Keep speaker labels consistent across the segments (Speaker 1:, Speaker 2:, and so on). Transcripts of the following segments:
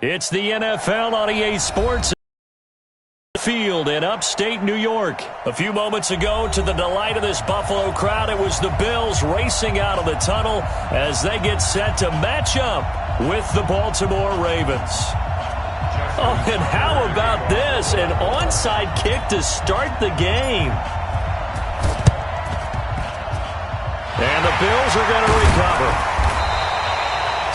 Speaker 1: It's the NFL on EA Sports Field in upstate New York. A few moments ago, to the delight of this Buffalo crowd, it was the Bills racing out of the tunnel as they get set to match up with the Baltimore Ravens. Oh, and how about this? An onside kick to start the game. And the Bills are going to recover.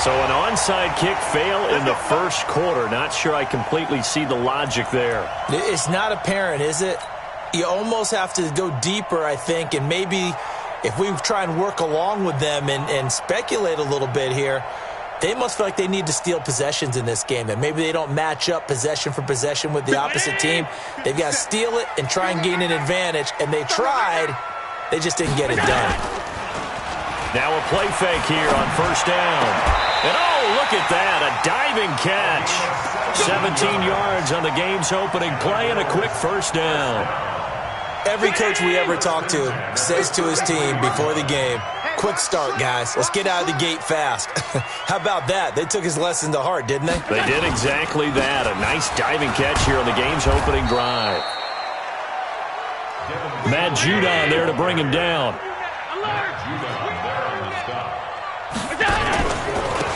Speaker 1: So an onside kick fail in the first quarter. Not sure I completely see the logic there.
Speaker 2: It's not apparent, is it? You almost have to go deeper, I think, and maybe if we try and work along with them and speculate a little bit here, they must feel like they need to steal possessions in this game. And maybe they don't match up possession for possession with the opposite team. They've got to steal it and try and gain an advantage. And they tried. They just didn't get it done.
Speaker 1: Now a play fake here on first down. And oh, look at that, a diving catch. 17 yards on the game's opening play and a quick first down.
Speaker 2: Every coach we ever talk to says to his team before the game, quick start, guys. Let's get out of the gate fast. How about that? They took his lesson to heart, didn't they?
Speaker 1: They did exactly that. A nice diving catch here on the game's opening drive. Matt Judon there to bring him down.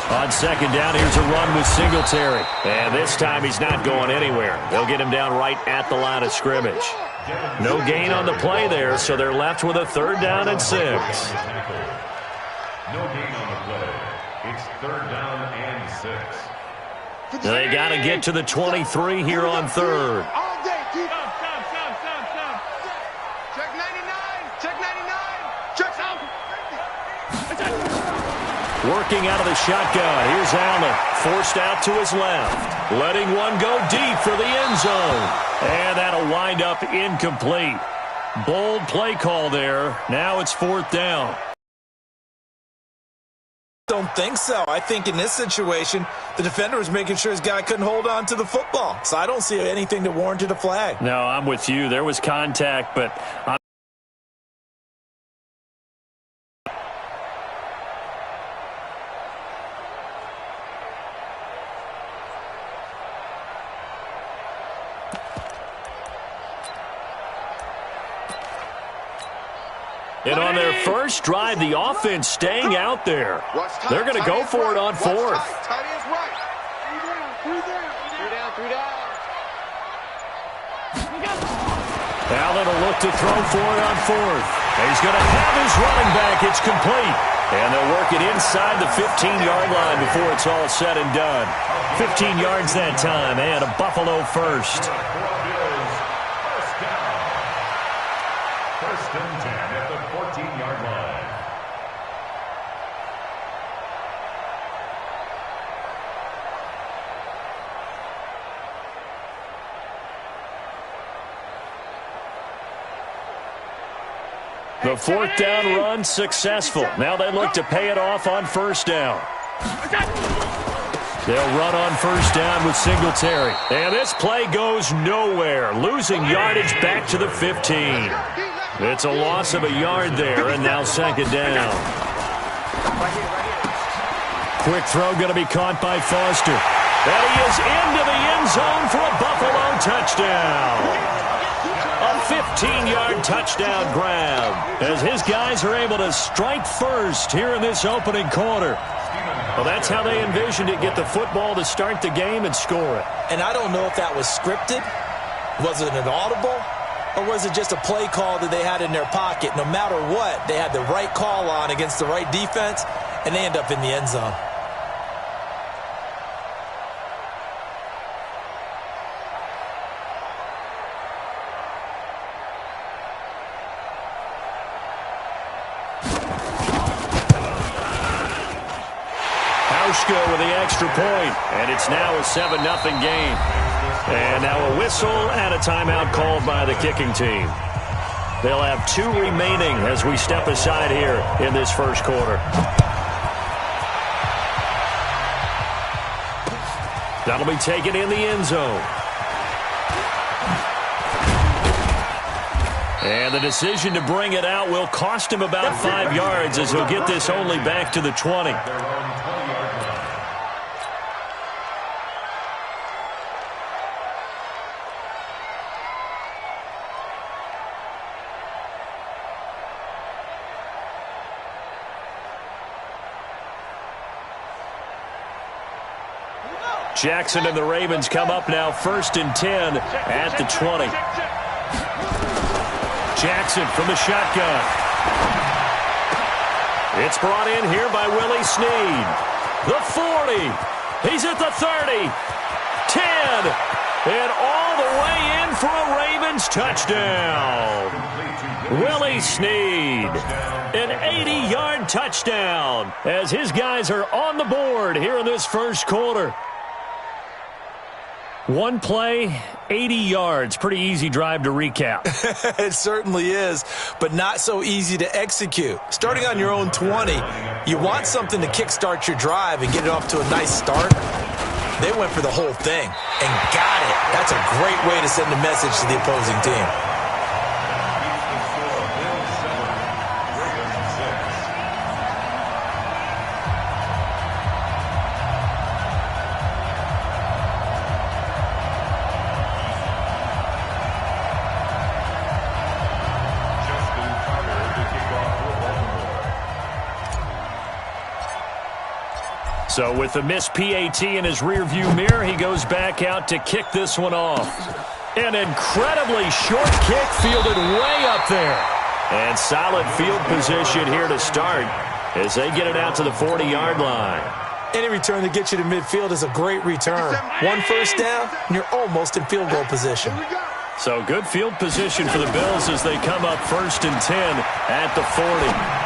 Speaker 1: On second down, here's a run with Singletary. And this time he's not going anywhere. They'll get him down right at the line of scrimmage. No gain on the play there, so they're left with a third down and 6.
Speaker 3: No gain on the play. It's third down and 6.
Speaker 1: They got to get to the 23 here on third. Working out of the shotgun. Here's Allen. Forced out to his left. Letting one go deep for the end zone. And that'll wind up incomplete. Bold play call there. Now it's fourth down.
Speaker 2: Don't think so. I think in this situation, the defender was making sure his guy couldn't hold on to the football. So I don't see anything that warranted a flag.
Speaker 1: No, I'm with you. There was contact, but and on their first drive, the offense staying out there. They're going to go for it on fourth. Allen will look to throw for it on fourth. He's going to have his running back. It's complete. And they'll work it inside the 15-yard line before it's all said and done. 15 yards that time, and a Buffalo first.
Speaker 3: First and 10 at the 14-yard line.
Speaker 1: The fourth down run successful. Now they look to pay it off on first down. They'll run on first down with Singletary. And this play goes nowhere. Losing yardage back to the 15. It's a loss of a yard there, and now second down. Quick throw going to be caught by Foster. And he is into the end zone for a Buffalo touchdown. A 15-yard touchdown grab as his guys are able to strike first here in this opening quarter. Well, that's how they envisioned it, get the football to start the game and score it.
Speaker 2: And I don't know if that was scripted. Was it an audible? Or was it just a play call that they had in their pocket? No matter what, they had the right call on against the right defense, and they end up in the end zone.
Speaker 1: With the extra point, and it's now a 7-0 game. And now a whistle and a timeout called by the kicking team. They'll have 2 remaining as we step aside here in this first quarter. That'll be taken in the end zone. And the decision to bring it out will cost him about 5 yards as he'll get this only back to the 20. Jackson and the Ravens come up now 1st and 10 at the 20. Jackson from the shotgun. It's brought in here by Willie Snead. The 40. He's at the 30. 10. And all the way in for a Ravens touchdown. Willie Snead. An 80-yard touchdown as his guys are on the board here in this first quarter. One play, 80 yards. Pretty easy drive to recap.
Speaker 2: It certainly is, but not so easy to execute. Starting on your own 20, you want something to kickstart your drive and get it off to a nice start. They went for the whole thing and got it. That's a great way to send a message to the opposing team.
Speaker 1: So with the missed PAT in his rearview mirror, he goes back out to kick this one off. An incredibly short kick fielded way up there. And solid field position here to start as they get it out to the 40-yard line.
Speaker 2: Any return that gets you to midfield is a great return. One first down, and you're almost in field goal position.
Speaker 1: So good field position for the Bills as they come up 1st and 10 at the 40.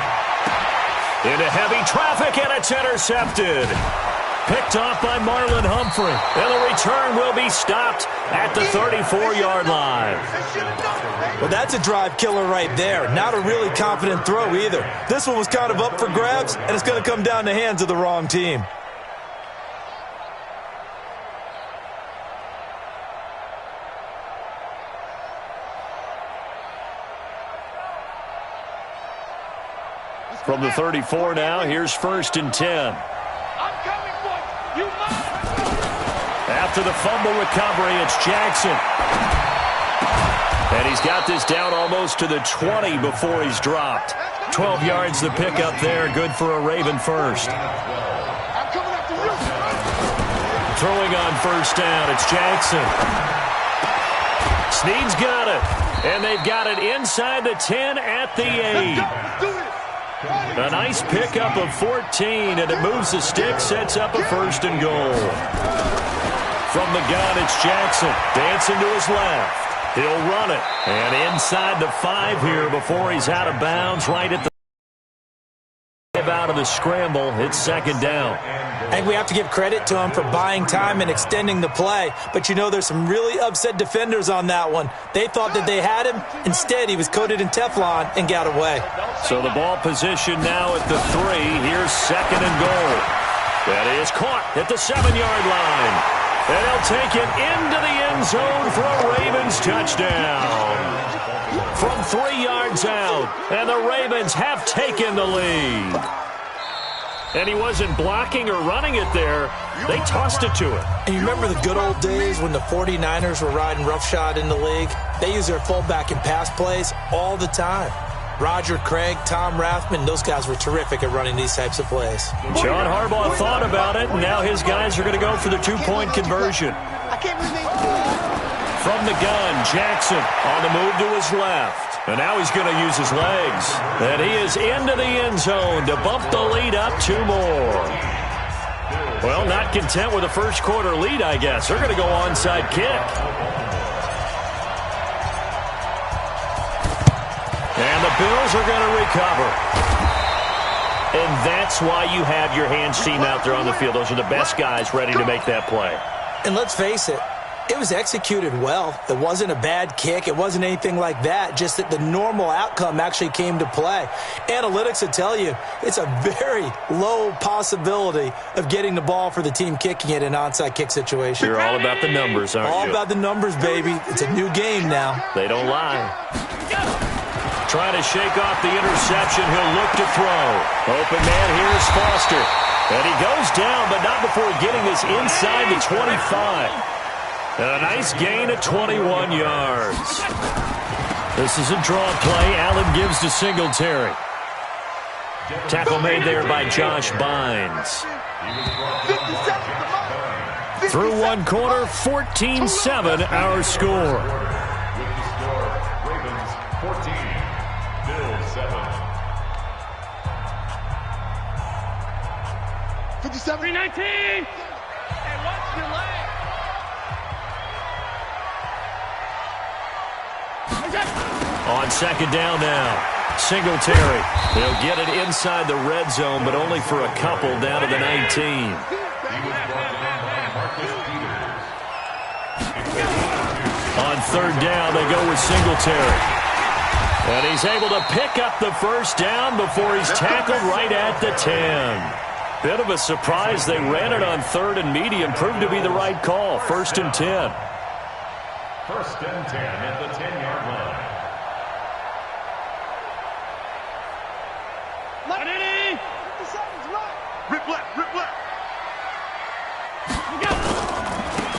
Speaker 1: Into heavy traffic, and it's intercepted. Picked off by Marlon Humphrey. And the return will be stopped at the 34-yard line.
Speaker 2: Well, that's a drive killer right there. Not a really confident throw either. This one was kind of up for grabs, and it's going to come down the hands of the wrong team.
Speaker 1: From the 34 now, here's 1st and 10. After the fumble recovery, it's Jackson. And he's got this down almost to the 20 before he's dropped. 12 yards the pickup there, good for a Raven first. Throwing on 1st down, it's Jackson. Snead's got it. And they've got it inside the 10 at the 8. A nice pickup of 14, and it moves the stick, sets up a 1st and goal. From the gun, it's Jackson, dancing to his left. He'll run it, and inside the 5 here before he's out of bounds, right at the out of the scramble. It's 2nd down.
Speaker 2: I think we have to give credit to him for buying time and extending the play. But, you know, there's some really upset defenders on that one. They thought that they had him. Instead, he was coated in Teflon and got away.
Speaker 1: So the ball position now at the 3. Here's 2nd and goal. That is caught at the 7-yard line. And he'll take it into the end zone for a Ravens touchdown. From 3 yards out. And the Ravens have taken the lead. And he wasn't blocking or running it there. They tossed it to him.
Speaker 2: And you remember the good old days when the 49ers were riding roughshod in the league? They use their fullback in pass plays all the time. Roger Craig, Tom Rathman, those guys were terrific at running these types of plays.
Speaker 1: John Harbaugh thought about it, and now his guys are going to go for the 2-point conversion. From the gun, Jackson on the move to his left. And now he's going to use his legs. And he is into the end zone to bump the lead up 2 more. Well, not content with a first quarter lead, I guess. They're going to go onside kick. And the Bills are going to recover. And that's why you have your hands team out there on the field. Those are the best guys ready to make that play.
Speaker 2: And let's face it, it was executed well. It wasn't a bad kick. It wasn't anything like that. Just that the normal outcome actually came to play. Analytics will tell you it's a very low possibility of getting the ball for the team kicking it in an onside kick situation.
Speaker 1: You're all about the numbers, aren't you?
Speaker 2: All about the numbers, baby. It's a new game now.
Speaker 1: They don't lie. Trying to shake off the interception. He'll look to throw. Open man here is Foster. And he goes down, but not before getting this inside the 25. And a nice gain of 21 yards. This is a draw play. Allen gives to Singletary. Tackle made there by Josh Bynes. Through one quarter, 14-7 our score.
Speaker 3: With the score, Ravens 14, Bills 7.
Speaker 4: 57. 319. And what's delay?
Speaker 1: On second down now. Singletary. He'll get it inside the red zone, but only for a couple down to the 19.
Speaker 3: He was brought down by Marcus Peters.
Speaker 1: On third down, they go with Singletary. And he's able to pick up the first down before he's tackled right at the 10. Bit of a surprise. They ran it on third and medium. Proved to be the right call. First and 10.
Speaker 3: First and 10 at the 10-yard line.
Speaker 4: Rip left, rip left.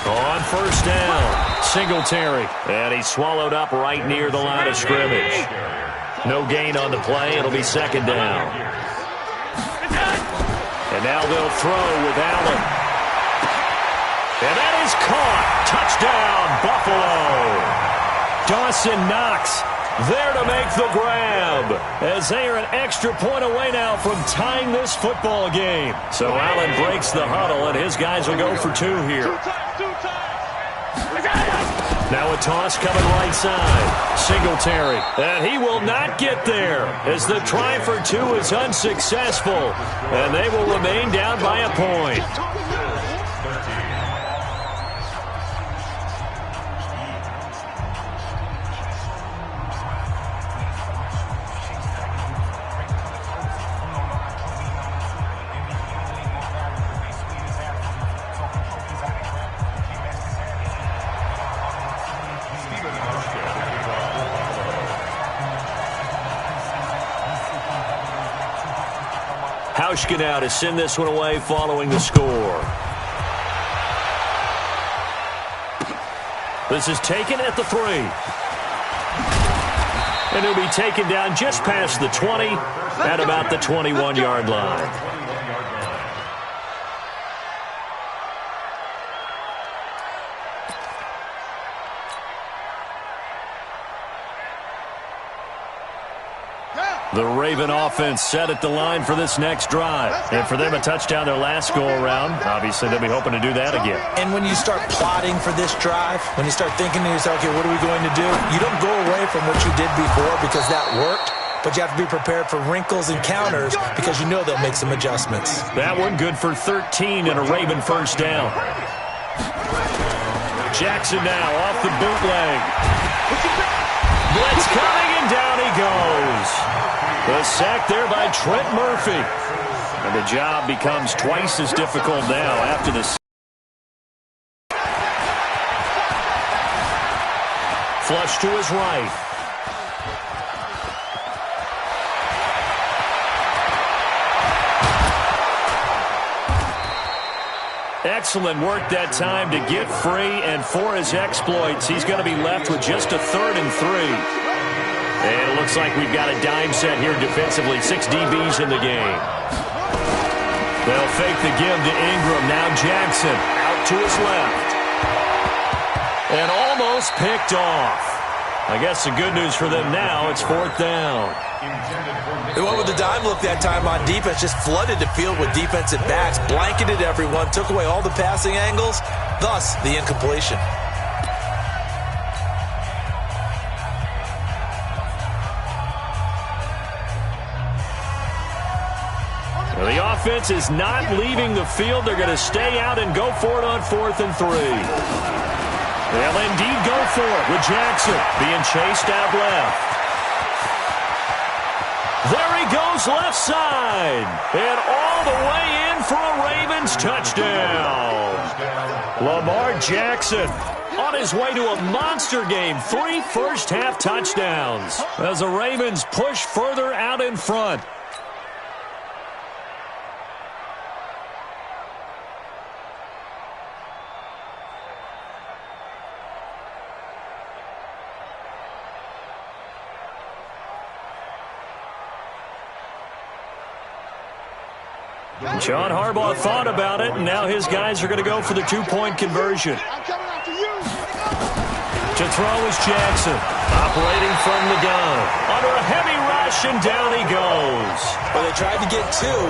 Speaker 1: On first down, Singletary. And he's swallowed up right near the line of scrimmage. No gain on the play. It'll be second down. And now they'll throw with Allen. And that is caught. Touchdown, Buffalo. Dawson Knox there to make the grab, as they are an extra point away now from tying this football game. So Allen breaks the huddle, and his guys will go for two here. Now a toss coming right side. Singletary, and he will not get there, as the try for two is unsuccessful, and they will remain down by a point. Hauschka now to send this one away following the score. This is taken at the 3. And he'll be taken down just past the 20 at about the 21-yard line. The Raven offense set at the line for this next drive. And for them, a touchdown their last go-around. Obviously, they'll be hoping to do that again.
Speaker 2: And when you start plotting for this drive, when you start thinking to yourself, okay, what are we going to do? You don't go away from what you did before because that worked, but you have to be prepared for wrinkles and counters because you know they'll make some adjustments.
Speaker 1: That one good for 13 and a Raven first down. Jackson now off the bootleg. Blitz coming, and down he goes. The sack there by Trent Murphy. And the job becomes twice as difficult now after this. Flush to his right. Excellent work that time to get free, and for his exploits, he's going to be left with just a 3rd and 3. And it looks like we've got a dime set here defensively. 6 DBs in the game. They'll fake the give to Ingram. Now Jackson out to his left. And almost picked off. I guess the good news for them now, it's 4th down.
Speaker 2: They went with the dime look that time on defense, just flooded the field with defensive backs, blanketed everyone, took away all the passing angles, thus the incompletion.
Speaker 1: Well, the offense is not leaving the field. They're going to stay out and go for it on 4th and 3. They'll indeed go for it with Jackson being chased out left. There he goes left side. And all the way in for a Ravens touchdown. Lamar Jackson on his way to a monster game. 3 first-half touchdowns as the Ravens push further out in front. John Harbaugh thought about it, and now his guys are going to go for the two-point conversion. To throw is Jackson, operating from the gun. Under a heavy rush, and down he goes.
Speaker 2: Well, they tried to get two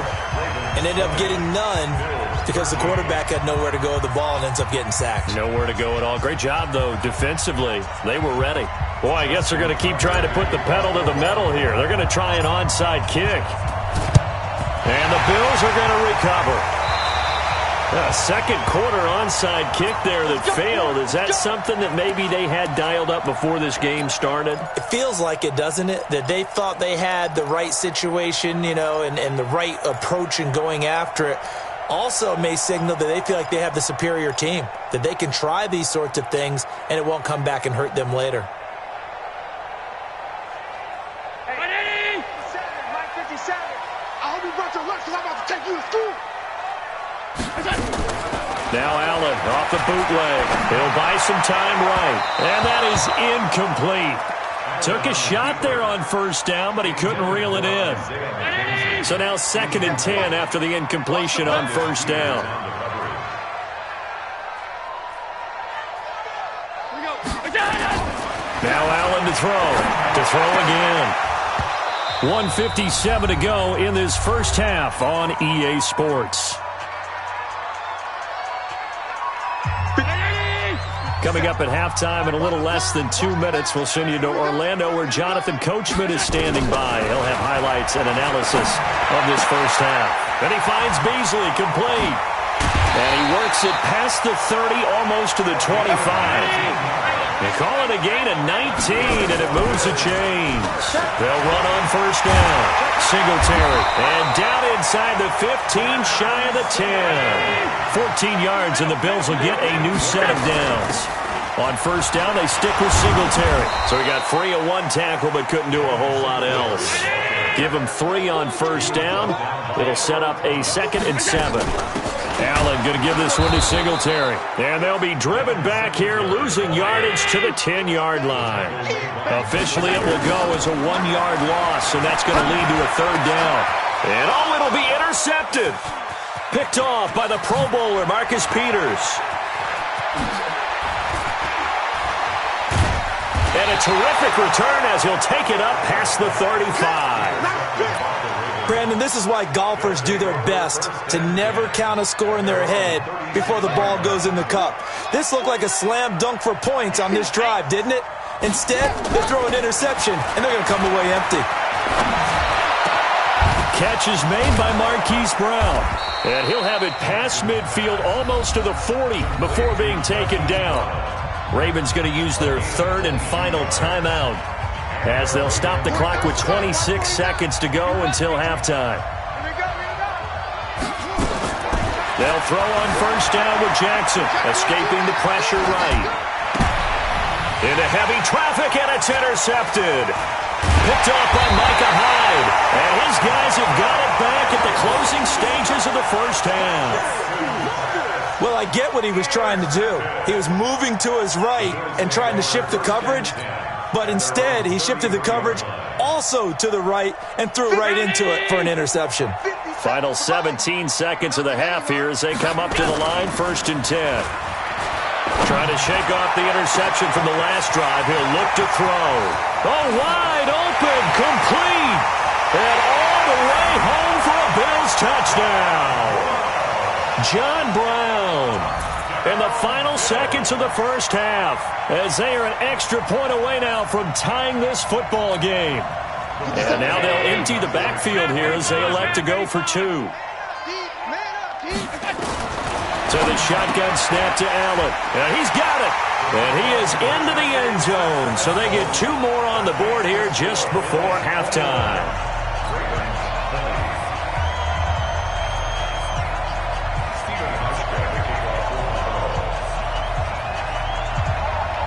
Speaker 2: and ended up getting none because the quarterback had nowhere to go with the ball and ends up getting sacked.
Speaker 1: Nowhere to go at all. Great job, though, defensively. They were ready. Boy, I guess they're going to keep trying to put the pedal to the metal here. They're going to try an onside kick. And the Bills are going to recover. A second quarter onside kick there that failed. Is that something that maybe they had dialed up before this game started?
Speaker 2: It feels like it, doesn't it? That they thought they had the right situation, you know, and the right approach in going after it. Also may signal that they feel like they have the superior team, that they can try these sorts of things and it won't come back and hurt them later.
Speaker 4: Hey, 57. I hope you brought your lunch because I'm about to take you to school.
Speaker 1: Now Allen off the bootleg. He'll buy some time right. And that is incomplete. Took a shot there on first down, but he couldn't reel it in. So now 2nd and 10 after the incompletion on first down. Now Allen to throw. To throw again. 1:57 to go in this first half on EA Sports. Coming up at halftime in a little less than 2 minutes, we'll send you to Orlando where Jonathan Coachman is standing by. He'll have highlights and analysis of this first half. Then he finds Beasley complete. And he works it past the 30, almost to the 25. They call it a gain of 19, and it moves the chains. They'll run on first down. Singletary. And down inside the 15, shy of the 10. 14 yards, and the Bills will get a new set of downs. On first down, they stick with Singletary. So he got free of one tackle, but couldn't do a whole lot else. Give him 3 on first down. It'll set up a 2nd and 7. Allen going to give this one to Singletary. And they'll be driven back here, losing yardage to the 10-yard line. Officially, it will go as a 1-yard loss, and that's going to lead to a 3rd down. And oh, it'll be intercepted. Picked off by the Pro Bowler, Marcus Peters. And a terrific return as he'll take it up past the 35.
Speaker 2: Brandon, this is why golfers do their best to never count a score in their head before the ball goes in the cup. This looked like a slam dunk for points on this drive, didn't it? Instead, they throw an interception, and they're going to come away empty.
Speaker 1: Catch is made by Marquise Brown. And he'll have it past midfield almost to the 40 before being taken down. Ravens going to use their 3rd and final timeout as they'll stop the clock with 26 seconds to go until halftime. They'll throw on first down with Jackson, escaping the pressure right. Into heavy traffic, and it's intercepted. Picked off by Micah Hyde. And his guys have got it back at the closing stages of the first half.
Speaker 2: Well, I get what he was trying to do. He was moving to his right and trying to shift the coverage, but instead he shifted the coverage also to the right and threw right into it for an interception.
Speaker 1: Final 17 seconds of the half here as they come up to the line, 1st and 10. Trying to shake off the interception from the last drive. He'll look to throw. Oh, wide open, complete, and all the way home for a Bills touchdown. John Brown in the final seconds of the first half as they are an extra point away now from tying this football game. And now they'll empty the backfield here as they elect to go for 2. So the shotgun snap to Allen. And he's got it. And he is into the end zone. So they get 2 more on the board here just before halftime.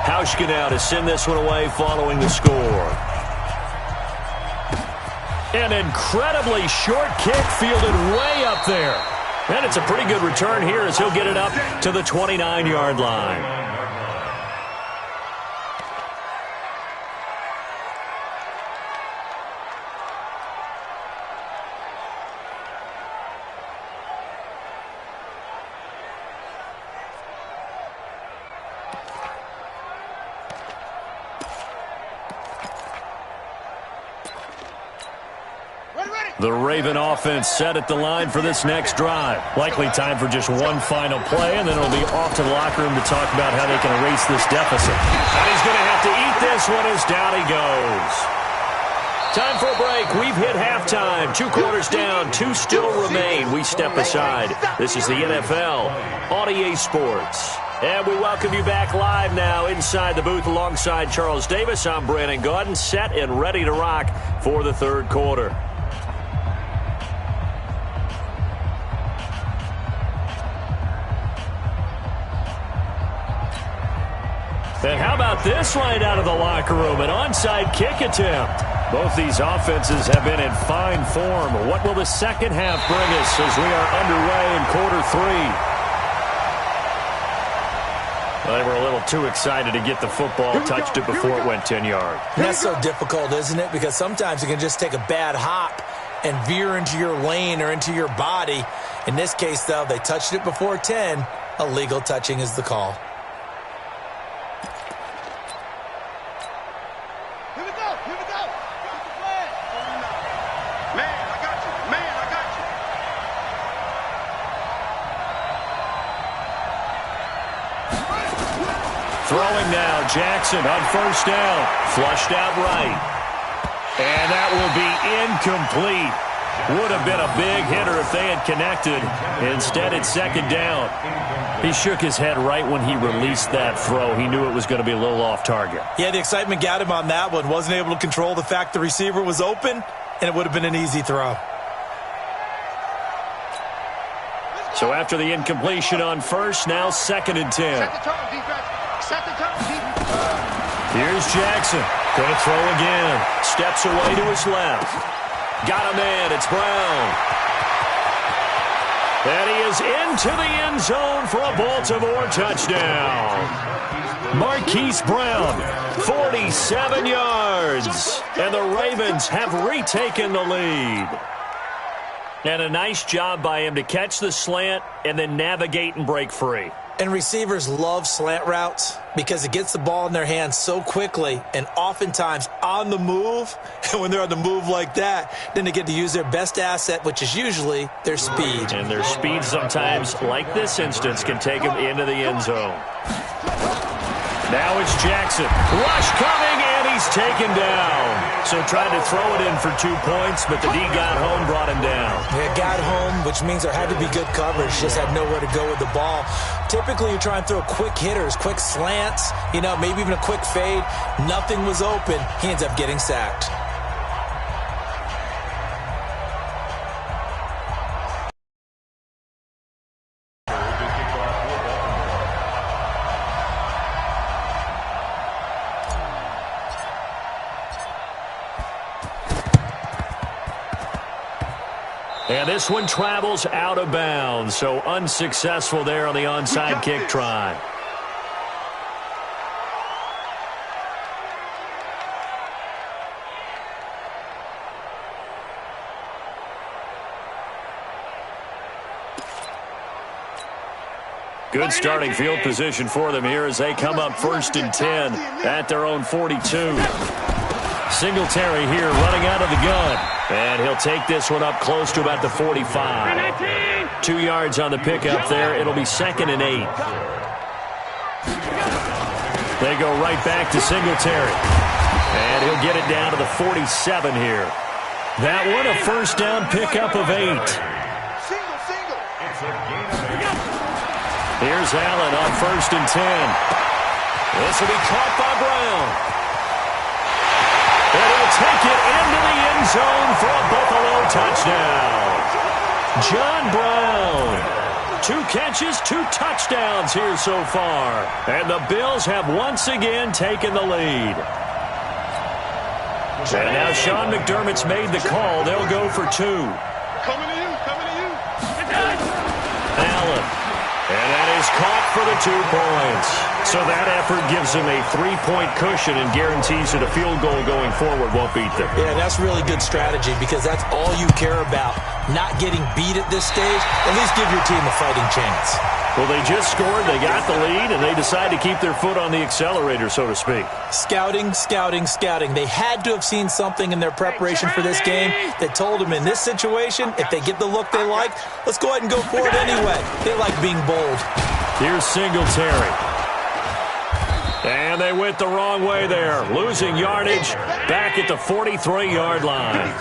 Speaker 1: Hauschka now to send this one away following the score. An incredibly short kick fielded way up there. And it's a pretty good return here as he'll get it up to the 29-yard line. The Raven offense set at the line for this next drive. Likely time for just one final play, and then it'll be off to the locker room to talk about how they can erase this deficit. And he's going to have to eat this one as down he goes. Time for a break. We've hit halftime. 2 quarters down, 2 still remain. We step aside. This is the NFL on EA Sports. And we welcome you back live now inside the booth alongside Charles Davis. I'm Brandon Gaudin, set and ready to rock for the third quarter. And how about this right out of the locker room? An onside kick attempt. Both these offenses have been in fine form. What will the second half bring us as we are underway in quarter 3? Well, they were a little too excited to get the football, touched it before it went 10 yards.
Speaker 2: And that's so difficult, isn't it? Because sometimes you can just take a bad hop and veer into your lane or into your body. In this case, though, they touched it before 10. Illegal touching is the call.
Speaker 1: Throwing now, Jackson on first down. Flushed out right. And that will be incomplete. Would have been a big hitter if they had connected. Instead, it's second down. He shook his head right when he released that throw. He knew it was going to be a little off target.
Speaker 2: Yeah, the excitement got him on that one. Wasn't able to control the fact the receiver was open, and it would have been an easy throw.
Speaker 1: So after the incompletion on first, now second and 10. Here's Jackson. Going to throw again. Steps away to his left. Got him in. It's Brown. And he is into the end zone for a Baltimore touchdown. Marquise Brown, 47 yards. And the Ravens have retaken the lead. And a nice job by him to catch the slant and then navigate and break free.
Speaker 2: And receivers love slant routes because it gets the ball in their hands so quickly and oftentimes on the move. And when they're on the move like that, then they get to use their best asset, which is usually their speed.
Speaker 1: And their speed sometimes, like this instance, can take them into the end zone. Now it's Jackson. Rush coming, and he's taken down. So tried to throw it in for 2 points, but the D got home, brought him down.
Speaker 2: Yeah, got home, which means there had to be good coverage. Just had nowhere to go with the ball. Typically, you try and throw quick hitters, quick slants, maybe even a quick fade. Nothing was open. He ends up getting sacked.
Speaker 1: And this one travels out of bounds, so unsuccessful there on the onside kick try. Good starting field position for them here as they come up first and 10 at their own 42. Singletary here running out of the gun. And he'll take this one up close to about the 45. 2 yards on the pickup there. It'll be second and 8. They go right back to Singletary. And he'll get it down to the 47 here. That one a first down pickup of 8. Here's Allen on first and 10. This will be caught by Brown. And he'll take it into the end zone for a Buffalo touchdown. John Brown. 2 catches, 2 touchdowns here so far. And the Bills have once again taken the lead. And now Sean McDermott's made the call. They'll go for 2.
Speaker 4: Coming to you.
Speaker 1: Allen. And that is is caught for the 2 points. So that effort gives them a 3-point cushion and guarantees that a field goal going forward won't beat them.
Speaker 2: Yeah, that's really good strategy because that's all you care about. Not getting beat at this stage, at least give your team a fighting chance.
Speaker 1: Well, they just scored, they got the lead, and they decide to keep their foot on the accelerator, so to speak.
Speaker 2: Scouting, scouting, scouting. They had to have seen something in their preparation for this game that told them in this situation, if they get the look they like, let's go ahead and go for it anyway. They like being bold.
Speaker 1: Here's Singletary. And they went the wrong way there, losing yardage back at the 43-yard line.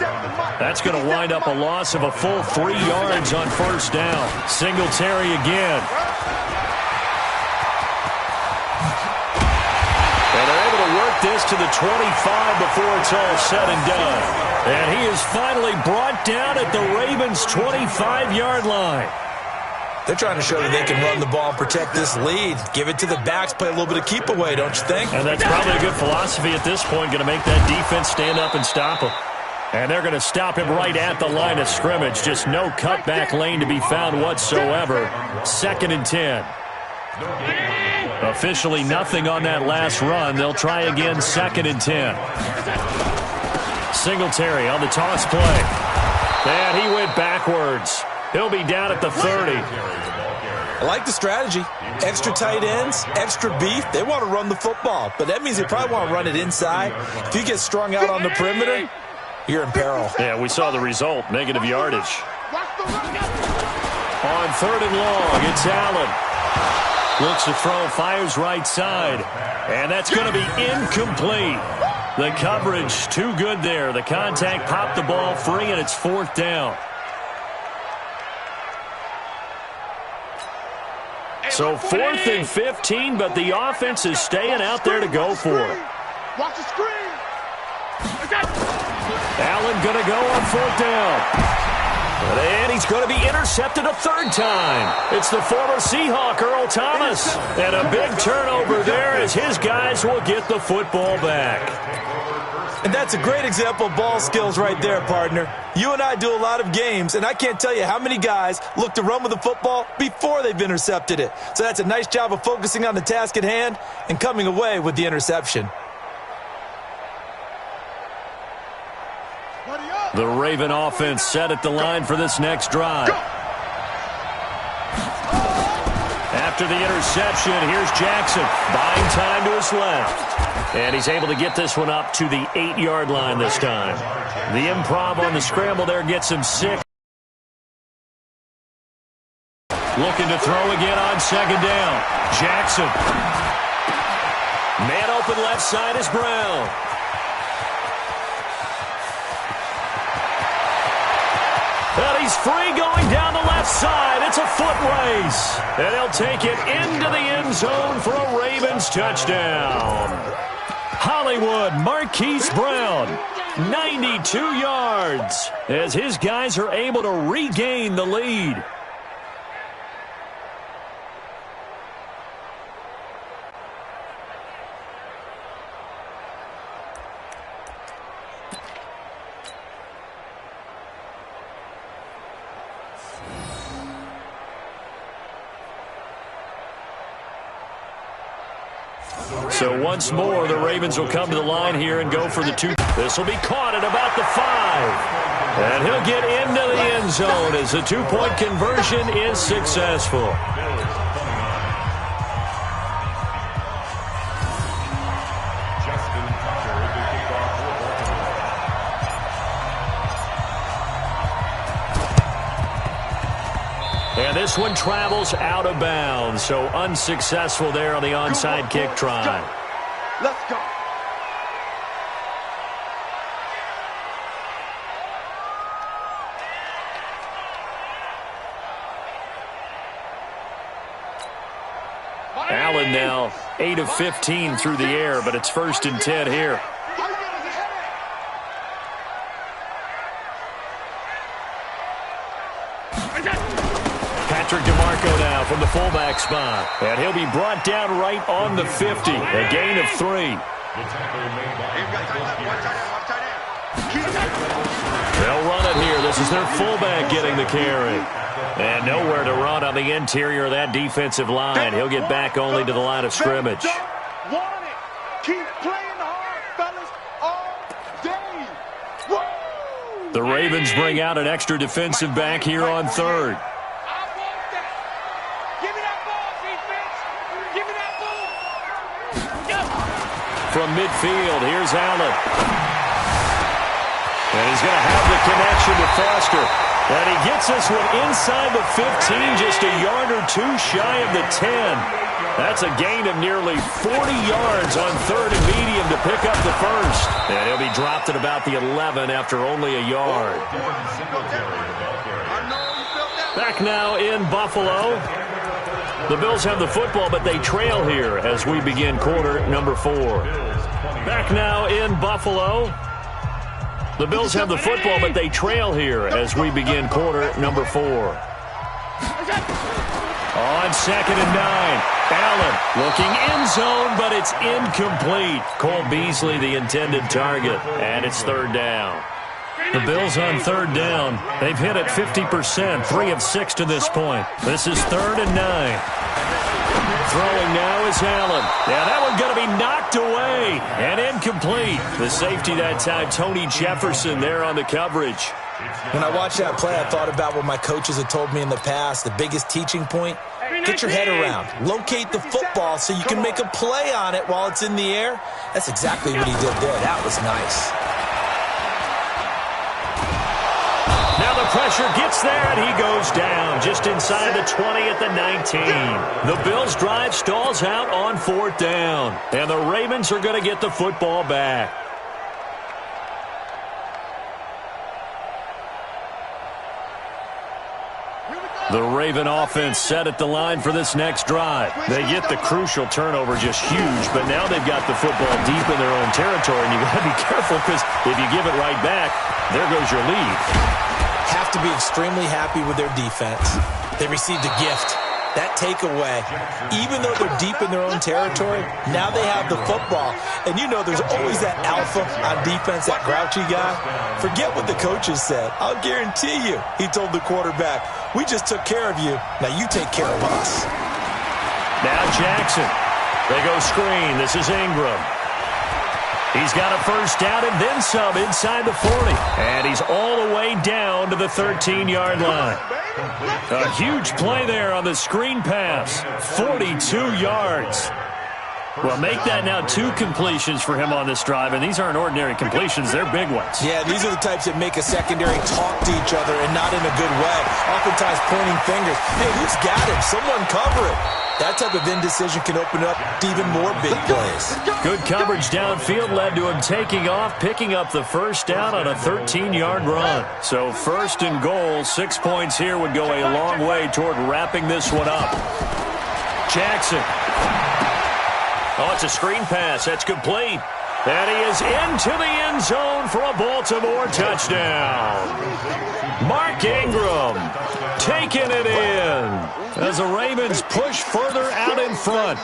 Speaker 1: That's going to wind up a loss of a full 3 yards on first down. Singletary again. And they're able to work this to the 25 before it's all said and done. And he is finally brought down at the Ravens' 25-yard line.
Speaker 2: They're trying to show that they can run the ball and protect this lead. Give it to the backs, play a little bit of keep away, don't you think?
Speaker 1: And that's probably a good philosophy at this point, going to make that defense stand up and stop him. And they're going to stop him right at the line of scrimmage. Just no cutback lane to be found whatsoever. 2nd and 10. Officially nothing on that last run. They'll try again 2nd and 10. Singletary on the toss play. And he went backwards. He'll be down at the 30.
Speaker 2: I like the strategy. Extra tight ends, extra beef. They want to run the football, but that means they probably want to run it inside. If you get strung out on the perimeter, you're in peril.
Speaker 1: Yeah, we saw the result, negative yardage. On 3rd and long, it's Allen. Looks to throw, fires right side. And that's going to be incomplete. The coverage too good there. The contact popped the ball free, and it's 4th down. So 4th and 15, but the offense is staying out there to go for it.
Speaker 4: Watch the screen.
Speaker 1: Allen going to go on 4th down. And he's going to be intercepted a 3rd time. It's the former Seahawk, Earl Thomas. And a big turnover there as his guys will get the football back.
Speaker 2: And that's a great example of ball skills right there, partner. You and I do a lot of games, and I can't tell you how many guys look to run with the football before they've intercepted it. So that's a nice job of focusing on the task at hand and coming away with the interception.
Speaker 1: The Raven offense set at the line for this next drive. After the interception, here's Jackson, buying time to his left. And he's able to get this one up to the 8-yard line this time. The improv on the scramble there gets him 6. Looking to throw again on 2nd down. Jackson. Man open left side is Brown. And he's free going down the left side. It's a foot race. And he'll take it into the end zone for a Ravens touchdown. Hollywood Marquise Brown, 92 yards, as his guys are able to regain the lead. So once more, the Ravens will come to the line here and go for the 2. This will be caught at about the 5. And he'll get into the end zone as the 2-point conversion is successful. And this one travels out of bounds, so unsuccessful there on the onside kick try.
Speaker 4: Let's go.
Speaker 1: Allen now 8 of 15 through the air, but it's 1st and 10 here. Patrick DeMarco now from the fullback spot. And he'll be brought down right on the 50. A gain of 3. They'll run it here. This is their fullback getting the carry. And nowhere to run on the interior of that defensive line. He'll get back only to the line of scrimmage.
Speaker 4: Want it. Keep playing hard, fellas, all day. Woo!
Speaker 1: The Ravens bring out an extra defensive back here on third.
Speaker 4: I want that. Give me that ball, defense. Give me that ball.
Speaker 1: From midfield, here's Allen. And he's going to have the connection to Foster. And he gets this one inside the 15, just a yard or two shy of the 10. That's a gain of nearly 40 yards on third and medium to pick up the first. And he'll be dropped at about the 11 after only a yard. Back now in Buffalo. The Bills have the football, but they trail here as we begin quarter number 4. Back now in Buffalo. The Bills have the football, but they trail here as we begin quarter number 4. On 2nd and 9. Allen looking end zone, but it's incomplete. Cole Beasley, the intended target, and it's third down. The Bills on third down. They've hit it 50%, 3 of 6 to this point. This is 3rd and 9. Throwing now is Allen. Yeah, that one going to be knocked away and incomplete. The safety that time, Tony Jefferson, there on the coverage.
Speaker 2: When I watched that play, I thought about what my coaches had told me in the past. The biggest teaching point, get your head around. Locate the football so you can make a play on it while it's in the air. That's exactly what he did there. That was nice.
Speaker 1: Now the pressure gets there, and he goes down just inside the 20 at the 19. The Bills' drive stalls out on 4th down, and the Ravens are going to get the football back. The Raven offense set at the line for this next drive. They get the crucial turnover, just huge, but now they've got the football deep in their own territory, and you've got to be careful because if you give it right back, there goes your lead.
Speaker 2: Have to be extremely happy with their defense. They received a gift. That takeaway, even though they're deep in their own territory, now they have the football. And you know there's always that alpha on defense, that grouchy guy. Forget what the coaches said. I'll guarantee you, he told the quarterback, we just took care of you. Now you take care of us.
Speaker 1: Now Jackson. They go screen. This is Ingram. He's got a first down and then some inside the 40. And he's all the way down to the 13-yard line. A huge play there on the screen pass. 42 yards. Well, make that now 2 completions for him on this drive, and these aren't ordinary completions. They're big ones.
Speaker 2: Yeah, these are the types that make a secondary talk to each other and not in a good way. Oftentimes pointing fingers. Hey, who's got him? Someone cover it. That type of indecision can open up to even more big plays.
Speaker 1: Good coverage downfield led to him taking off, picking up the first down on a 13-yard run. So 1st and goal, 6 points here would go a long way toward wrapping this one up. Jackson. Oh, it's a screen pass. That's complete. And he is into the end zone for a Baltimore touchdown. Mark Ingram taking it in as the Ravens push further out in front.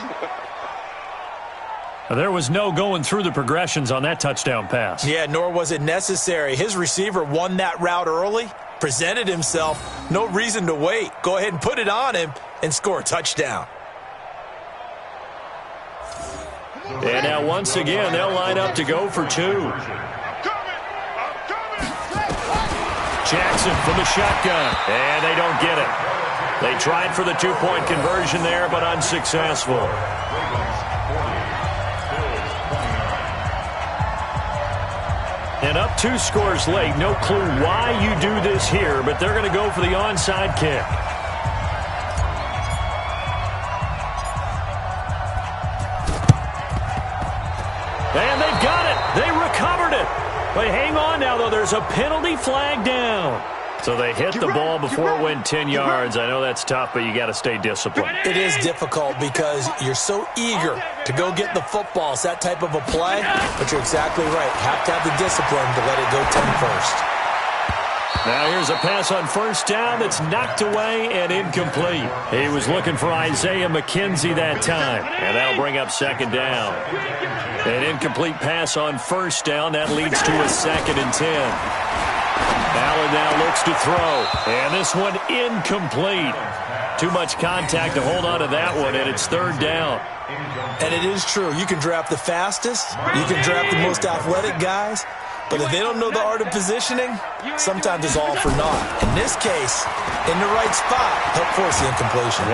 Speaker 1: There was no going through the progressions on that touchdown pass.
Speaker 2: Yeah, nor was it necessary. His receiver won that route early, presented himself. No reason to wait. Go ahead and put it on him and score a touchdown.
Speaker 1: And now once again, they'll line up to go for 2. Jackson from the shotgun, and they don't get it. They tried for the 2-point conversion there, but unsuccessful. And up 2 scores late. No clue why you do this here, but they're going to go for the onside kick. And they've got it. They recovered it. But hang on now, though. There's a penalty flag down. So they hit the ball before it went 10 yards. I know that's tough, but you got to stay disciplined.
Speaker 2: It is difficult because you're so eager to go get the football. It's that type of a play, but you're exactly right. Have to have the discipline to let it go 10 first.
Speaker 1: Now here's a pass on first down that's knocked away and incomplete. He was looking for Isaiah McKenzie that time, and that'll bring up 2nd down. An incomplete pass on first down. That leads to a 2nd and 10. Allen now looks to throw. And this one incomplete. Too much contact to hold on to that one, and it's third down.
Speaker 2: And it is true. You can draft the fastest. You can draft the most athletic guys. But if they don't know the art of positioning, sometimes it's all for naught. In this case, in the right spot, help force the incompletion.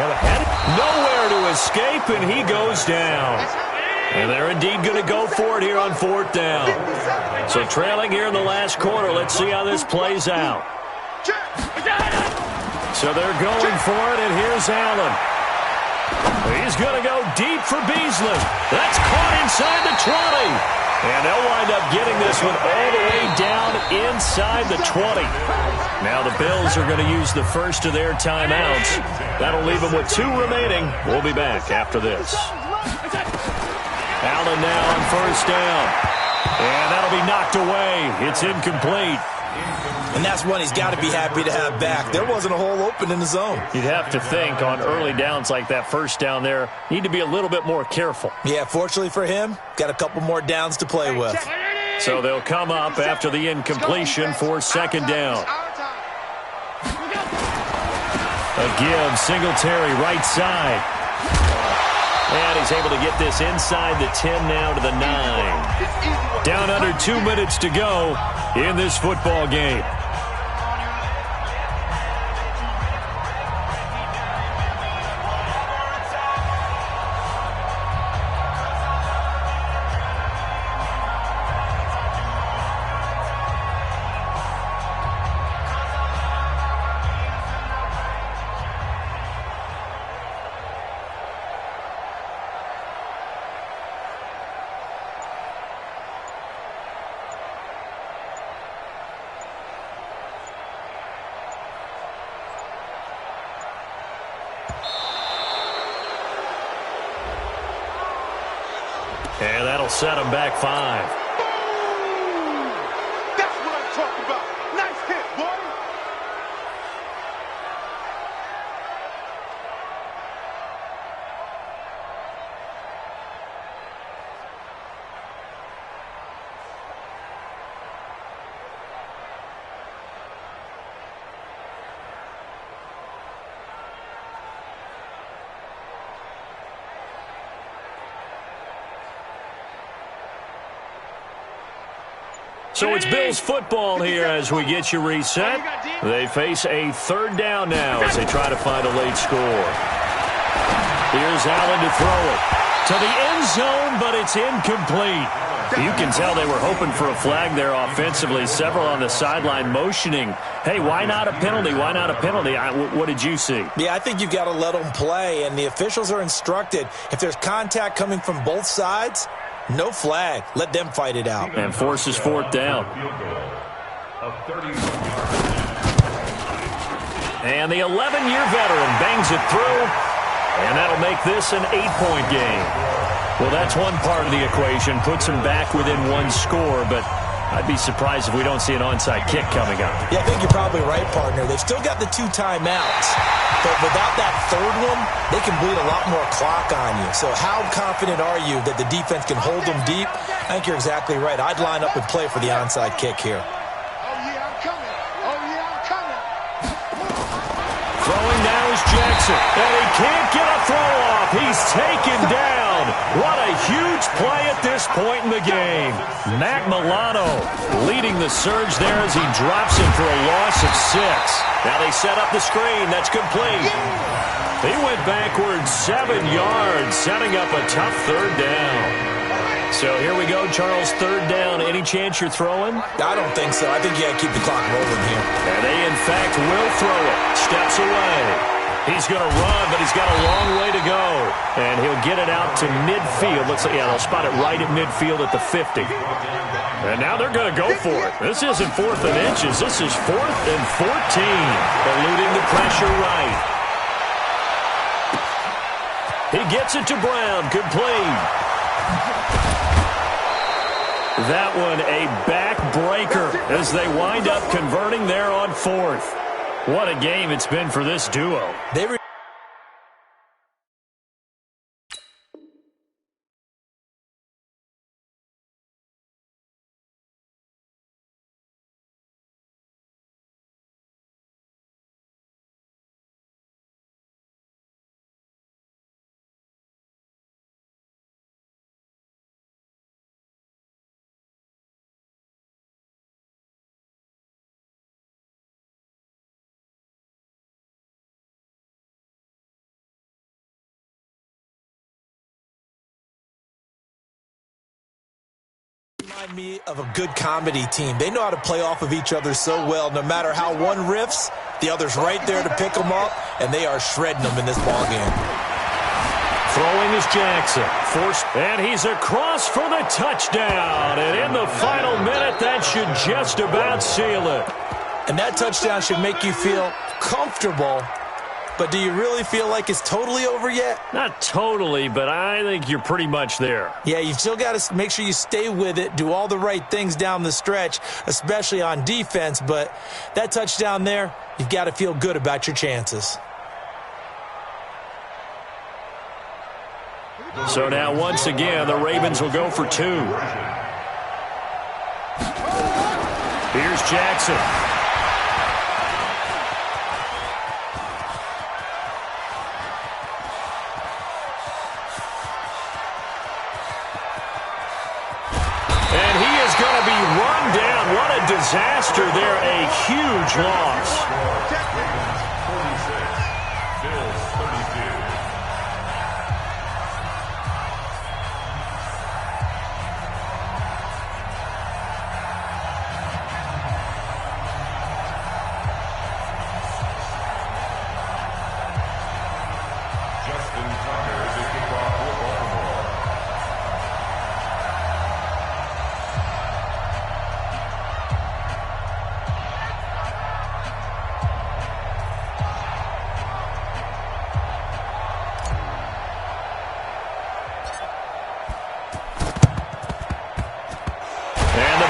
Speaker 1: Nowhere to escape, and he goes down. And they're indeed going to go for it here on fourth down. So trailing here in the last quarter. Let's see how this plays out. So they're going for it, and here's Allen. He's going to go deep for Beasley. That's caught inside the 20. And they'll wind up getting this one all the way down inside the 20. Now the Bills are going to use the first of their timeouts. That'll leave them with 2 remaining. We'll be back after this. Allen now on first down. And that'll be knocked away. It's incomplete.
Speaker 2: And that's one he's got to be happy to have back. There wasn't a hole open in the zone.
Speaker 1: You'd have to think on early downs like that first down there, need to be a little bit more careful.
Speaker 2: Yeah, fortunately for him, got a couple more downs to play with.
Speaker 1: So they'll come up after the incompletion for second down. A give, Singletary right side. And he's able to get this inside the 10 now to the 9. Down under 2 minutes to go in this football game. And that'll set him back 5.
Speaker 4: That's what I'm talking about. Nice hit, boy.
Speaker 1: So it's Bills football here as we get you reset. They face a third down now as they try to find a late score. Here's Allen to throw it to the end zone, but it's incomplete. You can tell they were hoping for a flag there offensively. Several on the sideline motioning, hey, why not a penalty? Why not a penalty? What did you see?
Speaker 2: Yeah, I think you've got to let them play, and the officials are instructed. If there's contact coming from both sides, no flag. Let them fight it out.
Speaker 1: And forces fourth down. And the 11-year veteran bangs it through, and that'll make this an 8-point game. Well, that's one part of the equation. Puts them back within 1 score, but I'd be surprised if we don't see an onside kick coming up.
Speaker 2: Yeah, I think you're probably right, partner. They've still got the 2 timeouts. But without that third one, they can bleed a lot more clock on you. So how confident are you that the defense can hold them deep? I think you're exactly right. I'd line up and play for the onside kick here.
Speaker 4: Oh, yeah, I'm coming. Oh, yeah, I'm coming.
Speaker 1: Throwing now is Jackson. And he can't get a throw off. He's taken down. What a huge play at this point in the game. Mac Milano leading the surge there as he drops him for a loss of 6. Now they set up the screen. That's complete. He went backwards 7 yards, setting up a tough third down. So here we go, Charles, third down. Any chance you're throwing?
Speaker 2: I don't think so. I think you got to keep the clock rolling here.
Speaker 1: And they, in fact, will throw it. Steps away. He's going to run, but he's got a long way to go. And he'll get it out to midfield. Looks like, yeah, they'll spot it right at midfield at the 50. And now they're going to go for it. This isn't 4th and inches. This is 4th and 14. Eluding the pressure right. He gets it to Brown. Complete. That one a backbreaker as they wind up converting there on 4th. What a game it's been for this duo.
Speaker 2: They Remind me of a good comedy team. They know how to play off of each other so well. No matter how one riffs, the other's right there to pick them up, and they are shredding them in this ball game.
Speaker 1: Throwing is Jackson. And he's across for the touchdown. And in the final minute, that should just about seal it.
Speaker 2: And that touchdown should make you feel comfortable. But do you really feel like it's totally over yet?
Speaker 1: Not totally, but I think you're pretty much there.
Speaker 2: Yeah, you've still got to make sure you stay with it, do all the right things down the stretch, especially on defense. But that touchdown there, you've got to feel good about your chances.
Speaker 1: So now, once again, the Ravens will go for 2. Here's Jackson. And he is going to be run down. What a disaster there. A huge loss.
Speaker 3: Ravens 46, Bills 32.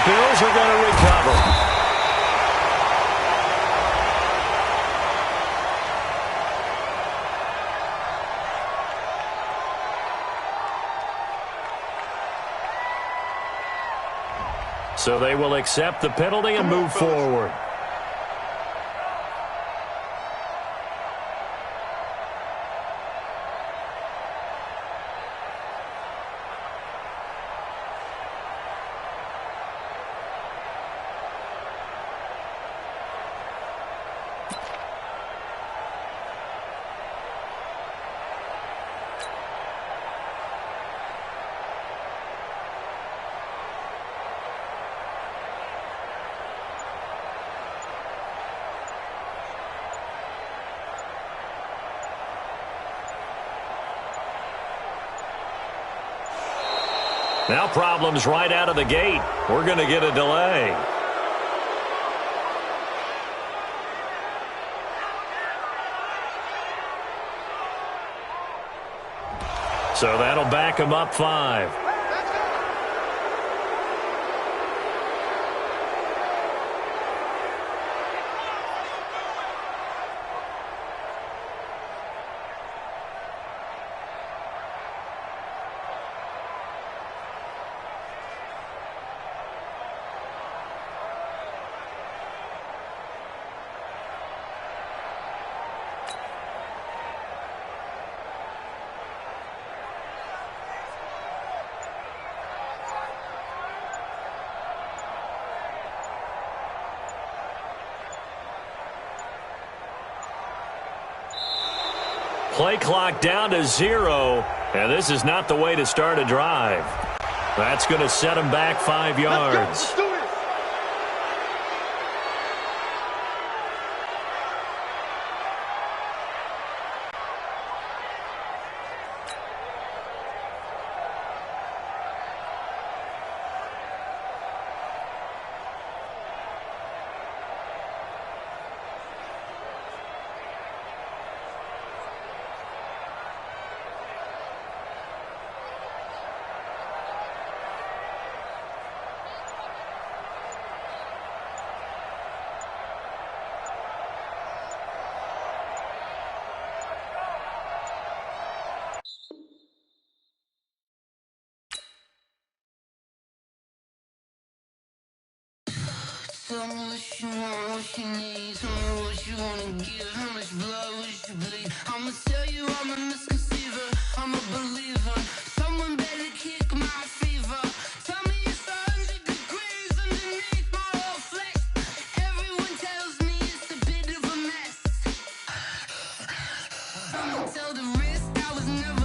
Speaker 1: Bills are going to recover. So they will accept the penalty and move forward. Now problems right out of the gate. We're going to get a delay. So that'll back him up 5. Play clock down to 0, and this is not the way to start a drive. That's going to set him back 5 yards.
Speaker 5: Tell me what you want, what you need. Tell me what you wanna give. How much blood would you bleed? I'ma tell you I'm a misconceiver. I'm a believer. Someone better kick my fever. Tell me it's 100 degrees underneath my whole flesh. Everyone tells me it's a bit of a mess. Someone tell the risk I was never